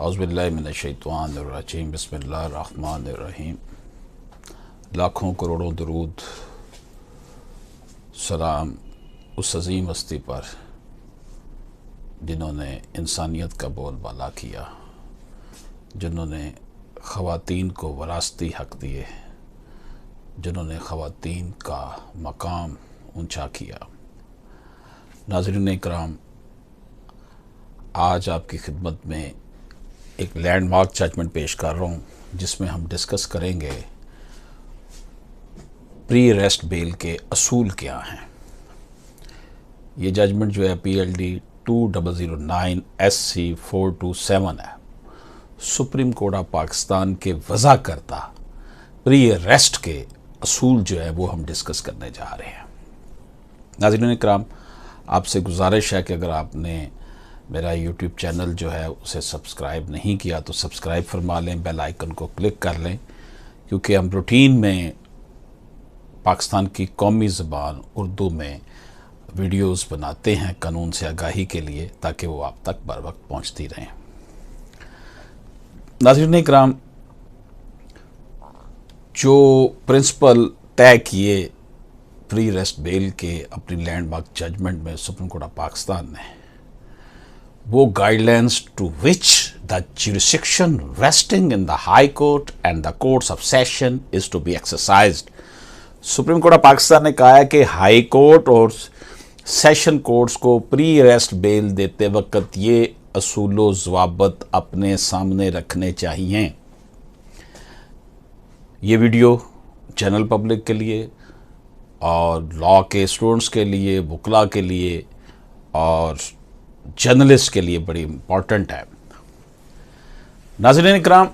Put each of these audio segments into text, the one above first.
औज़ुबिल्लाहिमिनश्शैतानिर्रजीम बिस्मिल्लाहिर्रहमानिर्रहीम। लाखों करोड़ों दरूद सलाम उस अज़ीम हस्ती पर जिन्होंने इंसानियत का बोलबाला किया, जिन्होंने ख़वातीन को वरासती हक़ दिए, जिन्होंने ख़वातीन का मकाम ऊंचा किया। नाज़रीन इकराम, आज आपकी खिदमत में एक लैंडमार्क जजमेंट पेश कर रहा हूँ जिसमें हम डिस्कस करेंगे प्री अरेस्ट बेल के असूल क्या हैं। ये जजमेंट जो है PLD 2009 SC 427 है। सुप्रीम कोर्ट ऑफ पाकिस्तान के वज़ा करता प्री अरेस्ट के असूल जो है वो हम डिस्कस करने जा रहे हैं। नाज़रीन इकराम, आपसे गुजारिश है कि अगर आपने मेरा YouTube चैनल जो है उसे सब्सक्राइब नहीं किया तो सब्सक्राइब फरमा लें, बेल आइकन को क्लिक कर लें, क्योंकि हम रूटीन में पाकिस्तान की कौमी ज़बान उर्दू में वीडियोस बनाते हैं कानून से आगाही के लिए, ताकि वो आप तक बर वक्त पहुँचती रहें। नाज़रीन इकराम, जो प्रिंसिपल तय किए प्री अरेस्ट बेल के अपनी लैंडमार्क जजमेंट में सुप्रीम कोर्ट ऑफ पाकिस्तान ने, वो guidelines to which the jurisdiction resting in the High Court and the courts of session is to be exercised। Supreme court of Pakistan ने कहा है कि हाई कोर्ट और सेशन कोर्ट्स को pre arrest bell देते वक्त ये असूलो ज़वाबत अपने सामने रखने चाहिए। ये वीडियो जनरल पब्लिक के लिए और लॉ के स्टूडेंट्स के लिए, वकला के लिए और जर्नलिस्ट के लिए बड़ी इम्पॉर्टेंट है। नाज़रीन इकराम,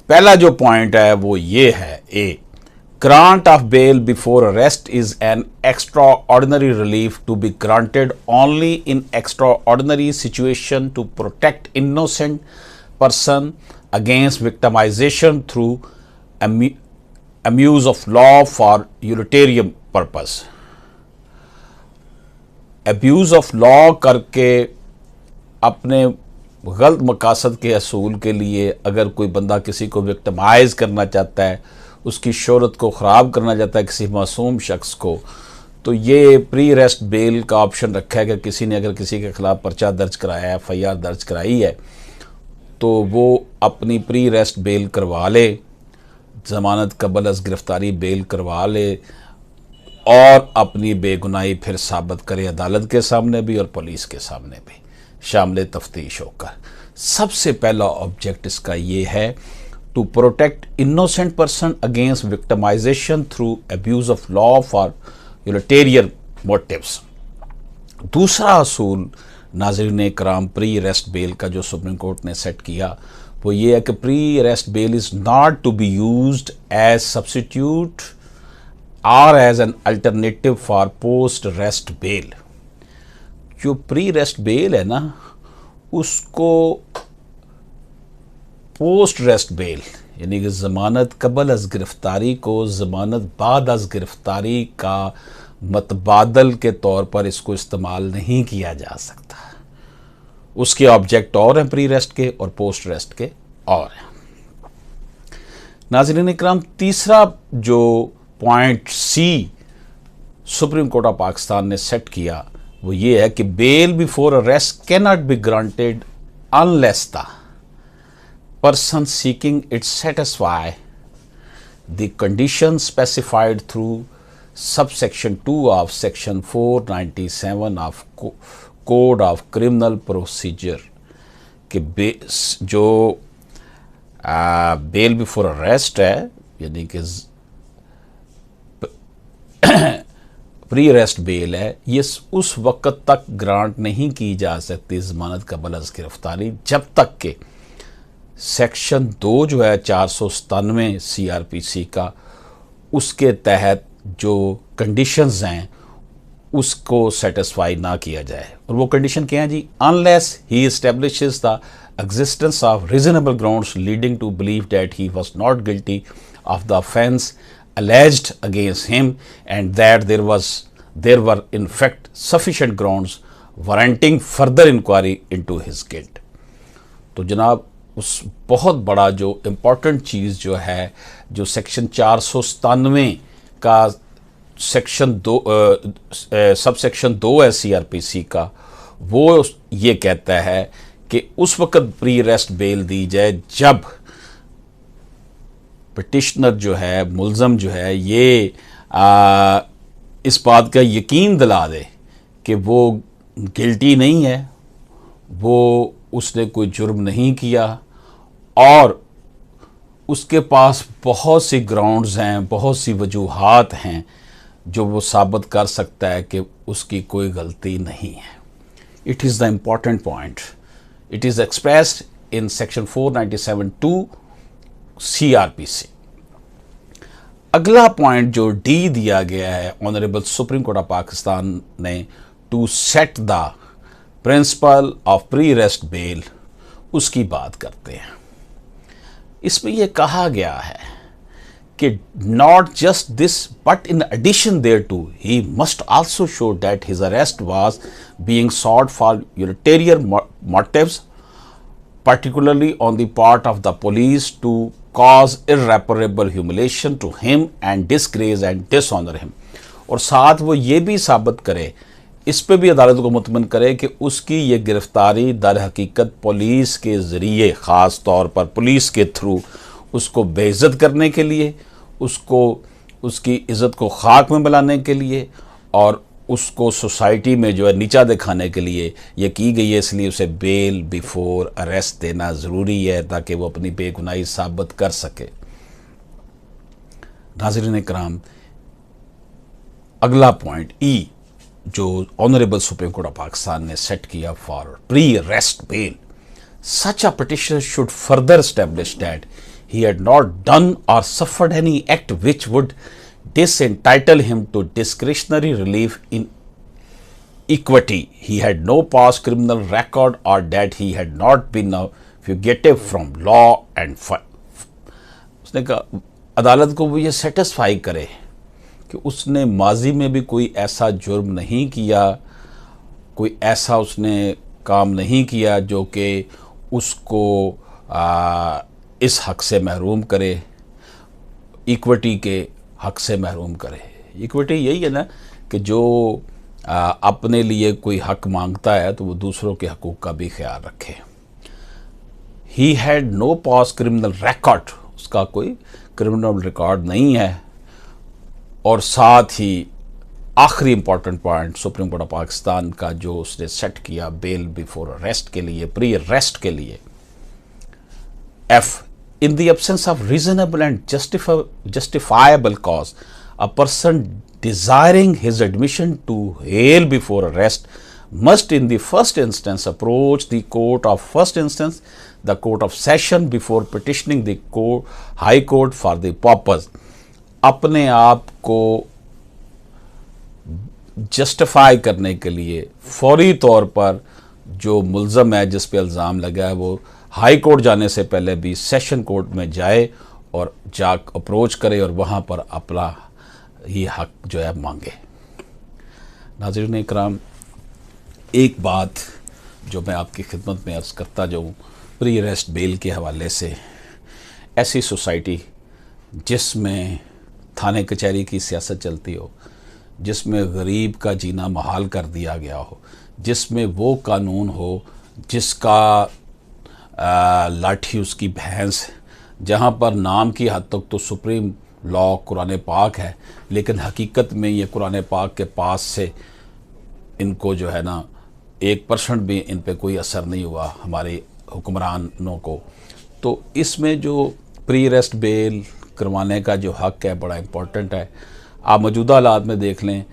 पहला जो पॉइंट है वो ये है, a grant of bail before arrest is an extraordinary relief to be granted only in extraordinary situation to protect innocent person against victimisation through abuse of law for utilitarian purpose. Abuse of law करके अपने गलत मकासद के असूल के लिए अगर कोई बंदा किसी को विक्टिमाइज़ करना चाहता है, उसकी शोहरत को ख़राब करना चाहता है किसी मासूम शख्स को, तो ये प्री अरेस्ट बेल का ऑप्शन रखा है कि किसी ने अगर किसी के ख़िलाफ़ पर्चा दर्ज कराया है, FIR दर्ज कराई है, तो वो अपनी प्री अरेस्ट बेल करवा ले, ज़मानत कबल अज़ गिरफ़्तारी बेल करवा ले और अपनी बेगुनाही फिर साबित करे अदालत के सामने भी और पुलिस के सामने भी शामिल तफ्तीश होकर। सबसे पहला ऑब्जेक्ट इसका ये है, to protect innocent person against victimisation through abuse of law for utilitarian motives. दूसरा असूल नाज़रीन इकराम प्री अरेस्ट बेल का जो सुप्रीम कोर्ट ने सेट किया वो ये है कि pre arrest bail is not to be used as substitute और as an alternative for post arrest bail. जो प्री अरेस्ट बेल है ना, उसको पोस्ट अरेस्ट बेल यानी कि ज़मानत कबल अज़ गिरफ़्तारी को ज़मानत बाद अज़ गिरफ़्तारी का मतबादल के तौर पर इसको इस्तेमाल नहीं किया जा सकता। उसके ऑब्जेक्ट और हैं प्री अरेस्ट के और पोस्ट अरेस्ट के और हैं। नाज़रीन इकराम, तीसरा जो point C supreme court of Pakistan ने सेट किया वो ये है कि bail before arrest can not be granted unless the person seeking it satisfy the condition specified through subsection 2 of section 497 of code of criminal procedure कि जो bell before arrest है यानी कि प्री अरेस्ट बेल है, ये उस वक्त तक ग्रांट नहीं की जा सकती ज़मानत कबल अज़ गिरफ़्तारी जब तक के सेक्शन 2 जो है 497 CRPC का, उसके तहत जो कंडीशंस हैं उसको सेटिस्फाई ना किया जाए। और वो कंडीशन क्या है जी? Unless he establishes the existence of reasonable grounds leading to believe that he was not guilty of the offence alleged against him and that there were in fact sufficient grounds warranting further inquiry into his guilt। तो जनाब उस बहुत बड़ा जो important चीज़ जो है, जो section 497 का सेक्शन 2 सब सेक्शन 2 है CRPC का, वो ये कहता है कि उस वक्त प्री अरेस्ट बेल दी जाए जब पिटिशनर जो है, मुलज़म जो है, ये इस बात का यकीन दिला दे कि वो गिल्टी नहीं है, वो उसने कोई जुर्म नहीं किया, और उसके पास बहुत सी ग्राउंड्स हैं, बहुत सी वजूहात हैं जो वो साबित कर सकता है कि उसकी कोई गलती नहीं है। It is the important point. It is expressed in section 497(2) CRPC। अगला पॉइंट जो डी दिया गया है honourable supreme court of Pakistan ने, to set the principle of pre arrest bail, उसकी बात करते हैं। इसमें यह कहा गया है कि not just this but in addition thereto he must also show that his arrest was being sought for utilitarian motives, particularly on the part of the police to cause irreparable humiliation to him and disgrace and dishonor him। और साथ वो ये भी साबित करे, इस पे भी अदालत को मुतमन करे कि उसकी ये गिरफ्तारी दर हकीकत पुलिस के ज़रिए, ख़ास तौर पर पुलिस के थ्रू, उसको बेइज्जत करने के लिए, उसको उसकी इज़्ज़त को खाक में मिलाने के लिए और उसको सोसाइटी में जो है नीचा दिखाने के लिए ये की गई है। इसलिए उसे बेल बिफोर अरेस्ट देना ज़रूरी है ताकि वो अपनी बेगुनाही साबित कर सके। नाज़रीन इकराम, अगला पॉइंट ई जो honourable supreme court of Pakistan ने सेट किया for pre arrest bell, such a petitioner should further establish that he had not done or suffered any act which would disentitle him to discretionary relief in equity. He had no past criminal record or that he had not been a fugitive from law and उसने कहा अदालत को वो ये satisfy करे कि उसने माजी में भी कोई ऐसा जुर्म नहीं किया, कोई ऐसा उसने काम नहीं किया जो कि उसको इस हक से महरूम करे, इक्विटी के हक से महरूम करे। इक्विटी यही है ना कि जो अपने लिए कोई हक मांगता है तो वो दूसरों के हकूक़ का भी ख्याल रखे। He had no past criminal record, उसका कोई क्रिमिनल रिकॉर्ड नहीं है। और साथ ही आखिरी important point supreme court of Pakistan का जो उसने सेट किया बेल बिफोर अरेस्ट के लिए, प्री अरेस्ट के लिए, F, in the absence of reasonable and justifiable cause, a person desiring his admission to bail before arrest must in the first instance approach the court of first instance, the court of session, before petitioning the high court for the purpose। अपने आप को justify करने के लिए फौरी तौर पर जो मुल्ज़म है, जिस पे इल्ज़ाम लगा है, वो हाई कोर्ट जाने से पहले भी सेशन कोर्ट में जाए और अप्रोच करे और वहाँ पर अपना ये हक जो है मांगे। नाज़रीन इकराम, एक बात जो मैं आपकी खिदमत में अर्ज़ करता जाऊँ प्री अरेस्ट बेल के हवाले से, ऐसी सोसाइटी जिसमें थाने कचहरी की सियासत चलती हो, जिसमें गरीब का जीना महाल कर दिया गया हो, जिसमें वो कानून हो जिसका लाठी उसकी भैंस, जहाँ पर नाम की हद तक तो सुप्रीम लॉ कुरान पाक है, लेकिन हकीकत में ये कुरान पाक के पास से इनको जो है ना 1% भी इन पे कोई असर नहीं हुआ हमारे हुक्मरानों को। तो इसमें जो प्री अरेस्ट बेल करवाने का जो हक है बड़ा इम्पोर्टेंट है। आप मौजूदा हालात में देख लें,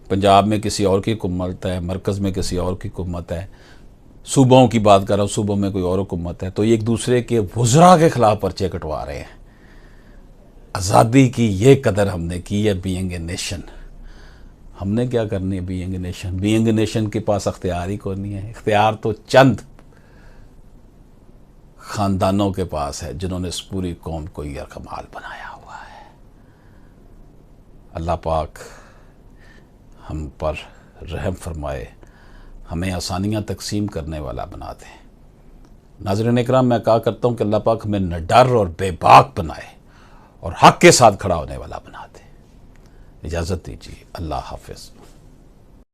पंजाब में किसी और की हुकूमत है, मरकज़ में किसी और की हुकूमत है, सूबों की बात कर रहा हूँ, सूबों में कोई और हुकूमत है, तो एक दूसरे के वज़रा के ख़िलाफ़ पर्चे कटवा रहे हैं। आज़ादी की ये कदर हमने की है बीइंग ए नेशन। हमने क्या करनी है being a nation? Being a nation के पास अख्तियार ही कोई नहीं है। इख्तियार तो चंद ख़ानदानों के पास है जिन्होंने इस पूरी कौम को यरकमाल बनाया हुआ है। अल्लाह पाक हम पर रहम फरमाए, हमें आसानियाँ तकसीम करने वाला बना दें। नाज़रीन इकराम, मैं कहा करता हूँ कि अल्लाह पाक हमें निडर और बेबाक बनाए और हक़ के साथ खड़ा होने वाला बना दे। इजाज़त दीजिए, अल्लाह हाफ़िज़।